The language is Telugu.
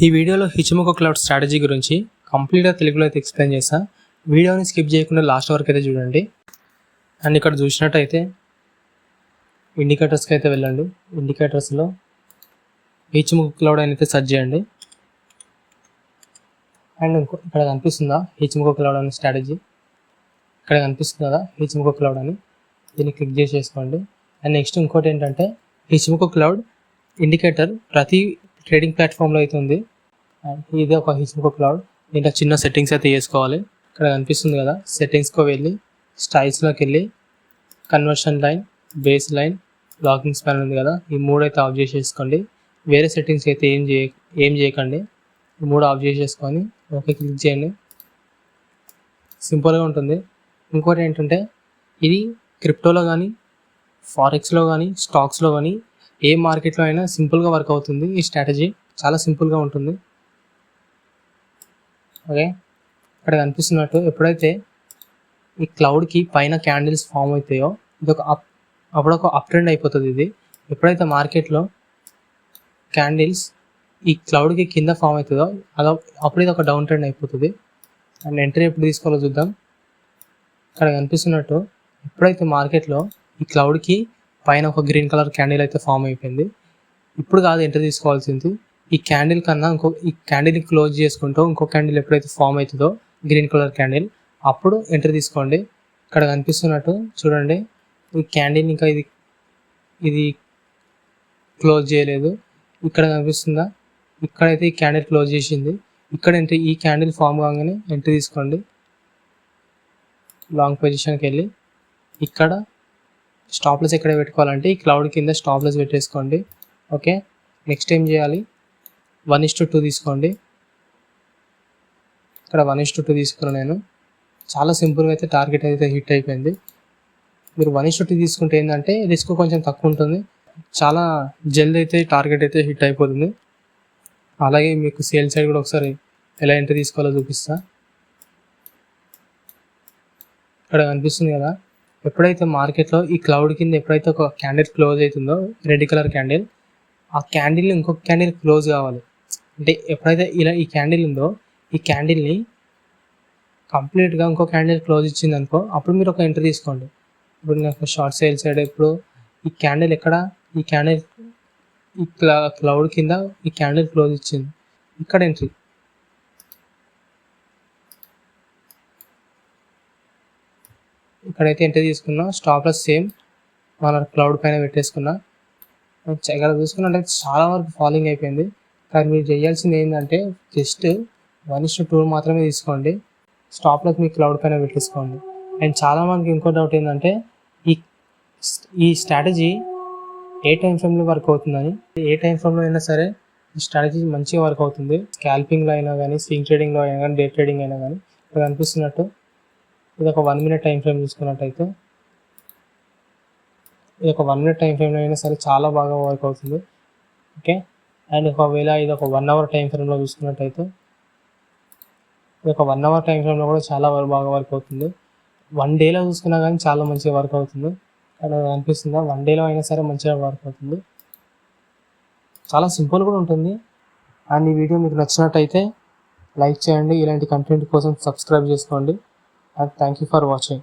ఈ వీడియోలో హిచిమోకో క్లౌడ్ స్ట్రాటజీ గురించి కంప్లీట్గా తెలుగులో అయితే ఎక్స్ప్లెయిన్ చేస్తా. వీడియోని స్కిప్ చేయకుండా లాస్ట్ వరకు అయితే చూడండి. అండ్ ఇక్కడ చూసినట్టయితే ఇండికేటర్స్కి అయితే వెళ్ళండి. ఇండికేటర్స్లో హిచిమోకో క్లౌడ్ అని అయితే సెర్చ్ చేయండి. అండ్ ఇక్కడ కనిపిస్తుందా హిచిమోకో క్లౌడ్ అనే స్ట్రాటజీ, ఇక్కడ కనిపిస్తుంది కదా హిచిమోకో క్లౌడ్ అని, దీన్ని క్లిక్ చేసేసుకోండి. అండ్ నెక్స్ట్ ఇంకోటి ఏంటంటే హిచిమోకో క్లౌడ్ ఇండికేటర్ ప్రతి ట్రేడింగ్ ప్లాట్ఫామ్లో అయితే ఉంది. అండ్ ఇది ఒక హిచిమోకో క్లౌడ్. దీంట్లో చిన్న సెట్టింగ్స్ అయితే చేసుకోవాలి. ఇక్కడ కనిపిస్తుంది కదా, సెట్టింగ్స్కి వెళ్ళి స్టైల్స్లోకి వెళ్ళి conversion line, base line, locking span ఉంది కదా, ఈ మూడు అయితే ఆఫ్ చేసేసుకోండి. వేరే సెట్టింగ్స్ అయితే ఏం చేయకండి. ఈ మూడు ఆఫ్ చేసేసుకొని ఓకే క్లిక్ చేయండి. సింపుల్గా ఉంటుంది. ఇంకోటి ఏంటంటే ఇది క్రిప్టోలో కానీ, ఫారెక్స్లో కానీ, స్టాక్స్లో కానీ ఏ మార్కెట్లో అయినా సింపుల్గా వర్క్ అవుతుంది. ఈ స్ట్రాటజీ చాలా సింపుల్గా ఉంటుంది. ఓకే, ఇక్కడ కనిపిస్తున్నట్టు ఎప్పుడైతే ఈ క్లౌడ్కి పైన క్యాండిల్స్ ఫామ్ అవుతాయో ఇది ఒక అప్పుడొక అప్ ట్రెండ్ అయిపోతుంది. ఇది ఎప్పుడైతే మార్కెట్లో క్యాండిల్స్ ఈ క్లౌడ్కి కింద ఫామ్ అవుతుందో అప్పుడు ఇది ఒక డౌన్ ట్రెండ్ అయిపోతుంది. అండ్ ఎంట్రీ ఎప్పుడు తీసుకోవాలో చూద్దాం. ఇక్కడ కనిపిస్తున్నట్టు ఎప్పుడైతే మార్కెట్లో ఈ క్లౌడ్కి పైన ఒక గ్రీన్ కలర్ క్యాండిల్ అయితే ఫామ్ అయిపోయింది, ఇప్పుడు కాదు ఎంట్రీ తీసుకోవాల్సింది. ఈ క్యాండిల్ కన్నా ఈ క్యాండిల్ని క్లోజ్ చేసుకుంటూ ఇంకో క్యాండిల్ ఎప్పుడైతే ఫామ్ అవుతుందో గ్రీన్ కలర్ క్యాండిల్, అప్పుడు ఎంట్రీ తీసుకోండి. ఇక్కడ కనిపిస్తున్నట్టు చూడండి, ఈ క్యాండిల్ ఇంకా ఇది క్లోజ్ చేయలేదు. ఇక్కడ కనిపిస్తుందా, ఇక్కడైతే ఈ క్యాండిల్ క్లోజ్ చేసింది. ఇక్కడ ఎంట్రీ, ఈ క్యాండిల్ ఫామ్ కాగానే ఎంట్రీ తీసుకోండి. లాంగ్ పొజిషన్కి వెళ్ళి ఇక్కడ స్టాప్లెస్ ఎక్కడ పెట్టుకోవాలంటే ఈ క్లౌడ్ కింద స్టాప్లెస్ పెట్టేసుకోండి. ఓకే, నెక్స్ట్ ఏం చేయాలి, 1:2 తీసుకోండి. ఇక్కడ 1:2 తీసుకున్నాను నేను. చాలా సింపుల్గా అయితే టార్గెట్ అయితే హిట్ అయిపోయింది. మీరు 1:2 తీసుకుంటే ఏంటంటే రిస్క్ కొంచెం తక్కువ ఉంటుంది, చాలా జల్దీ అయితే టార్గెట్ అయితే హిట్ అయిపోతుంది. అలాగే మీకు సేల్ సైడ్ కూడా ఒకసారి ఎలా ఎంట్రీ తీసుకోవాలో చూపిస్తా. ఇక్కడ కనిపిస్తుంది కదా, ఎప్పుడైతే మార్కెట్లో ఈ క్లౌడ్ కింద ఎప్పుడైతే ఒక క్యాండిల్ క్లోజ్ అవుతుందో రెడ్ కలర్ క్యాండిల్, ఆ క్యాండిల్ని ఇంకొక క్యాండిల్ క్లోజ్ కావాలి. అంటే ఎప్పుడైతే ఇలా ఈ క్యాండిల్ ఉందో ఈ క్యాండిల్ని కంప్లీట్గా ఇంకో క్యాండిల్ క్లోజ్ ఇచ్చింది అనుకో, అప్పుడు మీరు ఒక ఎంట్రీ తీసుకోండి. ఇప్పుడు నాకు షార్ట్ సేల్ సైడ్ ఇప్పుడు ఈ క్యాండిల్ ఎక్కడ, ఈ క్యాండిల్ ఈ క్లౌడ్ కింద ఈ క్యాండిల్ క్లోజ్ ఇచ్చింది, ఇక్కడ ఎంట్రీ. ఇక్కడైతే ఎంట్రీ తీసుకున్నా, స్టాప్ లాస్ సేమ్ మన క్లౌడ్ పైన పెట్టేసుకున్నా. ఇక్కడ చూసుకున్నట్లయితే చాలా వరకు ఫాలోయింగ్ అయిపోయింది. కానీ మీరు చేయాల్సింది ఏంటంటే జస్ట్ 1:2 మాత్రమే తీసుకోండి. స్టాప్ లాస్ మీ క్లౌడ్ పైన పెట్టేసుకోండి. అండ్ చాలా మందికి ఇంకో డౌట్ ఏంటంటే ఈ స్ట్రాటజీ ఏ టైం ఫ్రేమ్లో వర్క్ అవుతుందని. ఏ టైం ఫ్రేమ్లో అయినా సరే ఈ స్ట్రాటజీ మంచిగా వర్క్ అవుతుంది. స్కాల్పింగ్లో అయినా కానీ, స్వింగ్ ట్రేడింగ్లో అయినా కానీ, డే ట్రేడింగ్ అయినా కానీ. ఇక్కడ కనిపిస్తున్నట్టు ఇది ఒక 1 minute టైం ఫ్రేమ్ చూసుకున్నట్టయితే ఇది ఒక 1 minute టైం ఫ్రేమ్లో అయినా సరే చాలా బాగా వర్క్ అవుతుంది. ఓకే, అండ్ ఒకవేళ ఇది ఒక 1 hour టైం ఫ్రేమ్లో చూసుకున్నట్టయితే ఇది ఒక 1 hour టైం ఫ్రేమ్లో కూడా చాలా బాగా వర్క్ అవుతుంది. 1 dayలో చూసుకున్నా కానీ చాలా మంచిగా వర్క్ అవుతుంది. కానీ అనిపిస్తుందా, 1 dayలో అయినా సరే మంచిగా వర్క్ అవుతుంది. చాలా సింపుల్ కూడా ఉంటుంది. అండ్ ఈ వీడియో మీకు నచ్చినట్టయితే లైక్ చేయండి. ఇలాంటి కంటెంట్ కోసం సబ్స్క్రైబ్ చేసుకోండి. And thank you for watching.